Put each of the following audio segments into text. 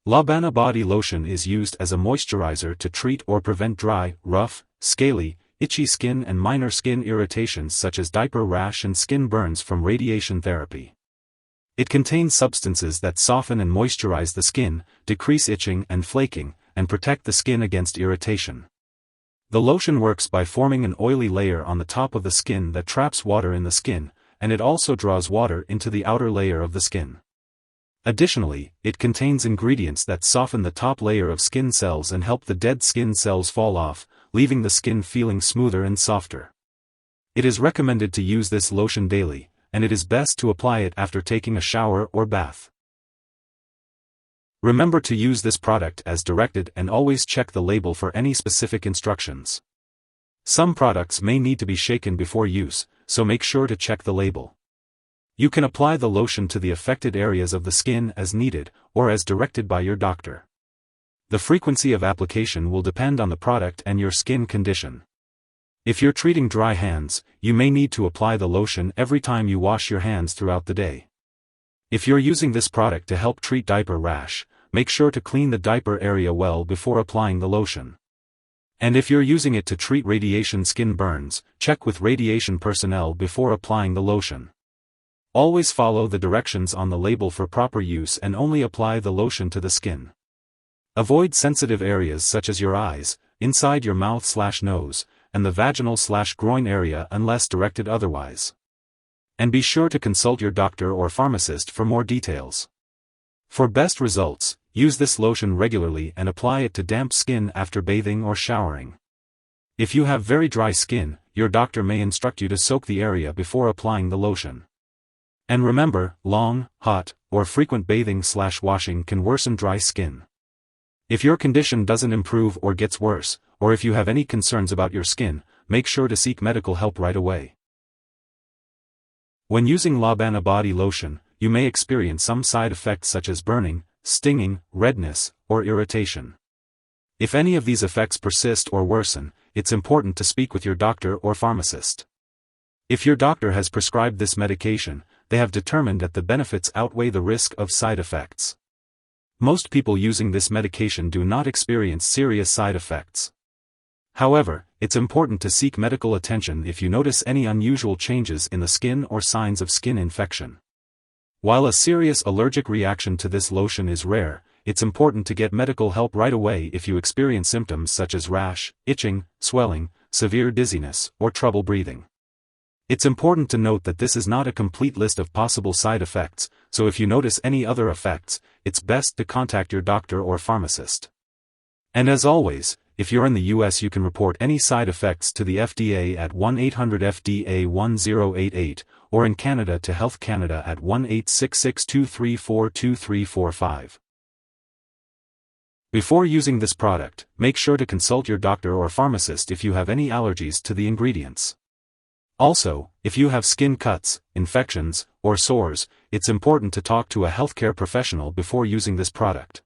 Lobana Body Lotion is used as a moisturizer to treat or prevent dry, rough, scaly, itchy skin and minor skin irritations such as diaper rash and skin burns from radiation therapy. It contains substances that soften and moisturize the skin, decrease itching and flaking, and protect the skin against irritation. The lotion works by forming an oily layer on the top of the skin that traps water in the skin, and it also draws water into the outer layer of the skin. Additionally, it contains ingredients that soften the top layer of skin cells and help the dead skin cells fall off, leaving the skin feeling smoother and softer. It is recommended to use this lotion daily, and it is best to apply it after taking a shower or bath. Remember to use this product as directed and always check the label for any specific instructions. Some products may need to be shaken before use, so make sure to check the label. You can apply the lotion to the affected areas of the skin as needed, or as directed by your doctor. The frequency of application will depend on the product and your skin condition. If you're treating dry hands, you may need to apply the lotion every time you wash your hands throughout the day. If you're using this product to help treat diaper rash, make sure to clean the diaper area well before applying the lotion. And if you're using it to treat radiation skin burns, check with radiation personnel before applying the lotion. Always follow the directions on the label for proper use and only apply the lotion to the skin. Avoid sensitive areas such as your eyes, inside your mouth/nose, and the vaginal/groin area unless directed otherwise. And be sure to consult your doctor or pharmacist for more details. For best results, use this lotion regularly and apply it to damp skin after bathing or showering. If you have very dry skin, your doctor may instruct you to soak the area before applying the lotion. And remember, long, hot, or frequent bathing/washing can worsen dry skin. If your condition doesn't improve or gets worse, or if you have any concerns about your skin, make sure to seek medical help right away. When using Lobana Body Lotion, you may experience some side effects such as burning, stinging, redness, or irritation. If any of these effects persist or worsen, it's important to speak with your doctor or pharmacist. If your doctor has prescribed this medication, they have determined that the benefits outweigh the risk of side effects. Most people using this medication do not experience serious side effects. However, it's important to seek medical attention if you notice any unusual changes in the skin or signs of skin infection. While a serious allergic reaction to this lotion is rare, it's important to get medical help right away if you experience symptoms such as rash, itching, swelling, severe dizziness, or trouble breathing. It's important to note that this is not a complete list of possible side effects, so if you notice any other effects, it's best to contact your doctor or pharmacist. And as always, if you're in the US, you can report any side effects to the FDA at 1-800-FDA-1088, or in Canada to Health Canada at 1-866-234-2345. Before using this product, make sure to consult your doctor or pharmacist if you have any allergies to the ingredients. Also, if you have skin cuts, infections, or sores, it's important to talk to a healthcare professional before using this product.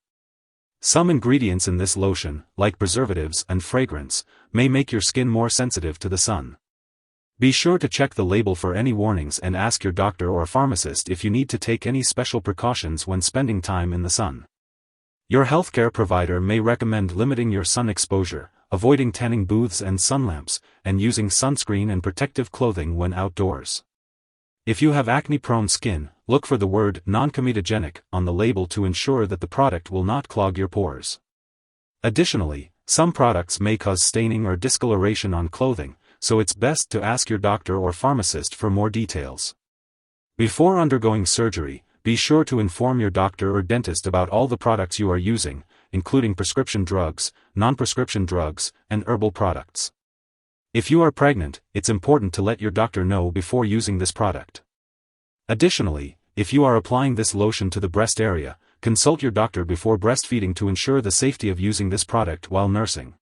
Some ingredients in this lotion, like preservatives and fragrance, may make your skin more sensitive to the sun. Be sure to check the label for any warnings and ask your doctor or pharmacist if you need to take any special precautions when spending time in the sun. Your healthcare provider may recommend limiting your sun exposure, avoiding tanning booths and sun lamps, and using sunscreen and protective clothing when outdoors. If you have acne-prone skin, look for the word non-comedogenic on the label to ensure that the product will not clog your pores. Additionally, some products may cause staining or discoloration on clothing, so it's best to ask your doctor or pharmacist for more details. Before undergoing surgery, be sure to inform your doctor or dentist about all the products you are using, including prescription drugs, non-prescription drugs, and herbal products. If you are pregnant, it's important to let your doctor know before using this product. Additionally, if you are applying this lotion to the breast area, consult your doctor before breastfeeding to ensure the safety of using this product while nursing.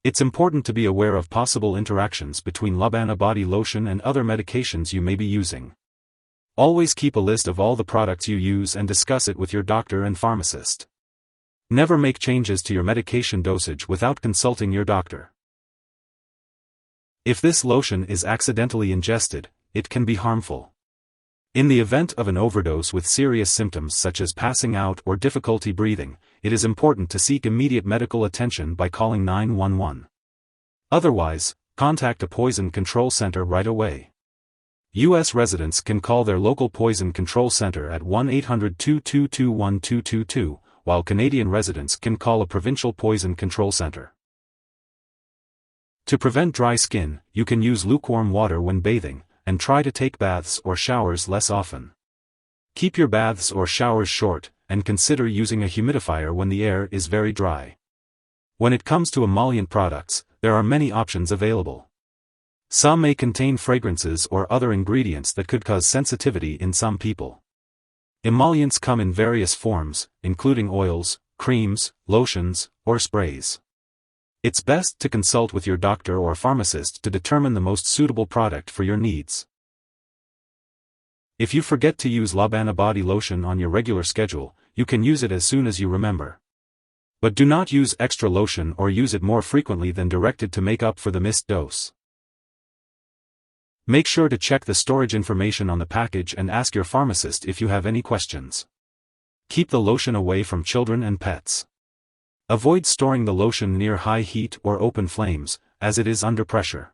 It's important to be aware of possible interactions between Lobana Body Lotion and other medications you may be using. Always keep a list of all the products you use and discuss it with your doctor and pharmacist. Never make changes to your medication dosage without consulting your doctor. If this lotion is accidentally ingested, it can be harmful. In the event of an overdose with serious symptoms such as passing out or difficulty breathing, it is important to seek immediate medical attention by calling 911. Otherwise, contact a poison control center right away. U.S. residents can call their local poison control center at 1-800-222-1222, while Canadian residents can call a provincial poison control center. To prevent dry skin, you can use lukewarm water when bathing, and try to take baths or showers less often. Keep your baths or showers short, and consider using a humidifier when the air is very dry. When it comes to emollient products, there are many options available. Some may contain fragrances or other ingredients that could cause sensitivity in some people. Emollients come in various forms, including oils, creams, lotions, or sprays. It's best to consult with your doctor or pharmacist to determine the most suitable product for your needs. If you forget to use Lobana Body Lotion on your regular schedule, you can use it as soon as you remember. But do not use extra lotion or use it more frequently than directed to make up for the missed dose. Make sure to check the storage information on the package and ask your pharmacist if you have any questions. Keep the lotion away from children and pets. Avoid storing the lotion near high heat or open flames, as it is under pressure.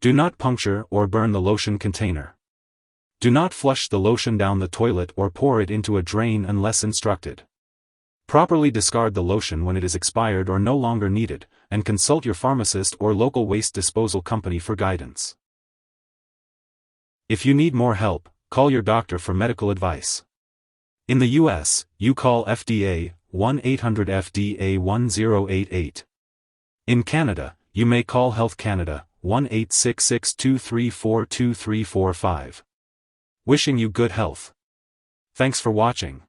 Do not puncture or burn the lotion container. Do not flush the lotion down the toilet or pour it into a drain unless instructed. Properly discard the lotion when it is expired or no longer needed, and consult your pharmacist or local waste disposal company for guidance. If you need more help, call your doctor for medical advice. In the U.S., you call FDA, 1-800-FDA-1088. In Canada, you may call Health Canada, 1-866-234-2345. Wishing you good health. Thanks for watching.